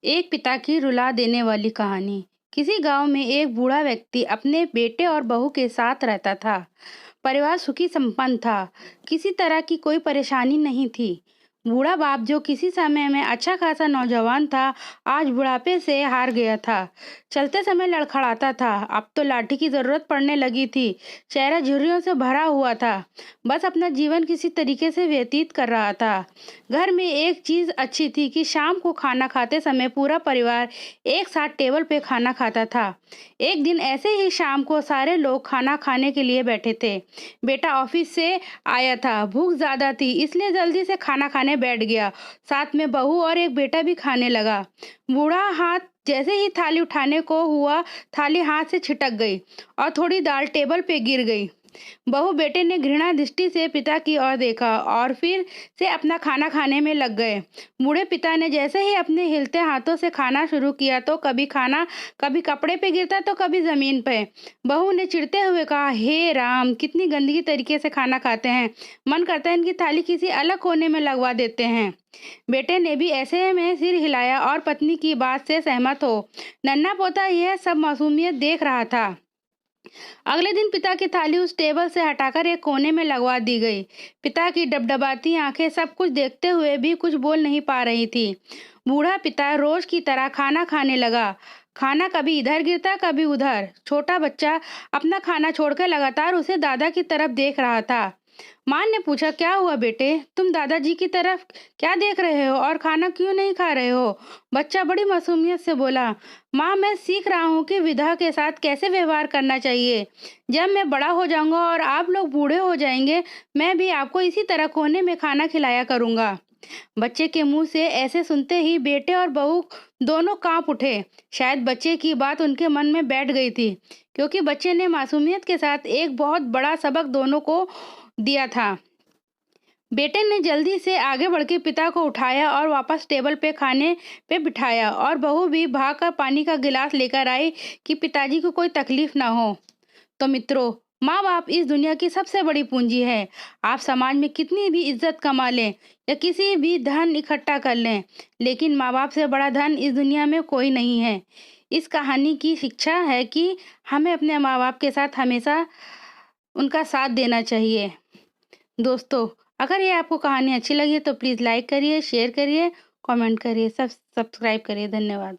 एक पिता की रुला देने वाली कहानी। किसी गांव में एक बूढ़ा व्यक्ति अपने बेटे और बहू के साथ रहता था। परिवार सुखी संपन्न था। किसी तरह की कोई परेशानी नहीं थी। बूढ़ा बाप जो किसी समय में अच्छा खासा नौजवान था, आज बुढ़ापे से हार गया था। चलते समय लड़खड़ाता था, अब तो लाठी की जरूरत पड़ने लगी थी। चेहरा झुर्रियों से भरा हुआ था। बस अपना जीवन किसी तरीके से व्यतीत कर रहा था। घर में एक चीज अच्छी थी कि शाम को खाना खाते समय पूरा परिवार एक साथ टेबल पे खाना खाता था। एक दिन ऐसे ही शाम को सारे लोग खाना खाने के लिए बैठे थे। बेटा ऑफिस से आया था, भूख ज्यादा थी इसलिए जल्दी से खाना खाने बैठ गया। साथ में बहू और एक बेटा भी खाने लगा। बूढ़ा हाथ जैसे ही थाली उठाने को हुआ, थाली हाथ से छिटक गई और थोड़ी दाल टेबल पे गिर गई। बहू बेटे ने घृणा दृष्टि से पिता की ओर देखा और फिर से अपना खाना खाने में लग गए। बूढ़े पिता ने जैसे ही अपने हिलते हाथों से खाना शुरू किया तो कभी खाना कभी कपड़े पे गिरता तो कभी जमीन पे। बहू ने चिढ़ते हुए कहा, हे राम, कितनी गंदगी तरीके से खाना खाते हैं। मन करता है इनकी थाली किसी अलग कोने में लगवा देते हैं। बेटे ने भी ऐसे में सिर हिलाया और पत्नी की बात से सहमत हो। नन्हा पोता यह सब मासूमियत देख रहा था। अगले दिन पिता की थाली उस टेबल से हटाकर एक कोने में लगवा दी गई। पिता की डबडबाती आंखें सब कुछ देखते हुए भी कुछ बोल नहीं पा रही थी। बूढ़ा पिता रोज की तरह खाना खाने लगा। खाना कभी इधर गिरता कभी उधर। छोटा बच्चा अपना खाना छोड़कर लगातार उसे दादा की तरफ देख रहा था। माँ ने पूछा, क्या हुआ बेटे, तुम दादाजी की तरफ क्या देख रहे हो और खाना क्यों नहीं खा रहे हो? बच्चा बड़ी मासूमियत से बोला, माँ मैं सीख रहा हूँ कि विधा के साथ कैसे व्यवहार करना चाहिए। जब मैं बड़ा हो जाऊंगा और आप लोग बूढ़े हो जाएंगे, मैं भी आपको इसी तरह कोने में खाना खिलाया करूंगा। बच्चे के मुंह से ऐसे सुनते ही बेटे और बहू दोनों कांप उठे। शायद बच्चे की बात उनके मन में बैठ गई थी, क्योंकि बच्चे ने मासूमियत के साथ एक बहुत बड़ा सबक दोनों को दिया था। बेटे ने जल्दी से आगे बढ़ के पिता को उठाया और वापस टेबल पे खाने पे बिठाया और बहू भी भागकर पानी का गिलास लेकर आई कि पिताजी को कोई तकलीफ ना हो। तो मित्रों, माँ बाप इस दुनिया की सबसे बड़ी पूंजी है। आप समाज में कितनी भी इज्जत कमा लें या किसी भी धन इकट्ठा कर लें, लेकिन माँ बाप से बड़ा धन इस दुनिया में कोई नहीं है। इस कहानी की शिक्षा है कि हमें अपने माँ बाप के साथ हमेशा उनका साथ देना चाहिए। दोस्तों, अगर ये आपको कहानी अच्छी लगी तो प्लीज़ लाइक करिए, शेयर करिए, कमेंट करिए, सब्सक्राइब करिए। धन्यवाद।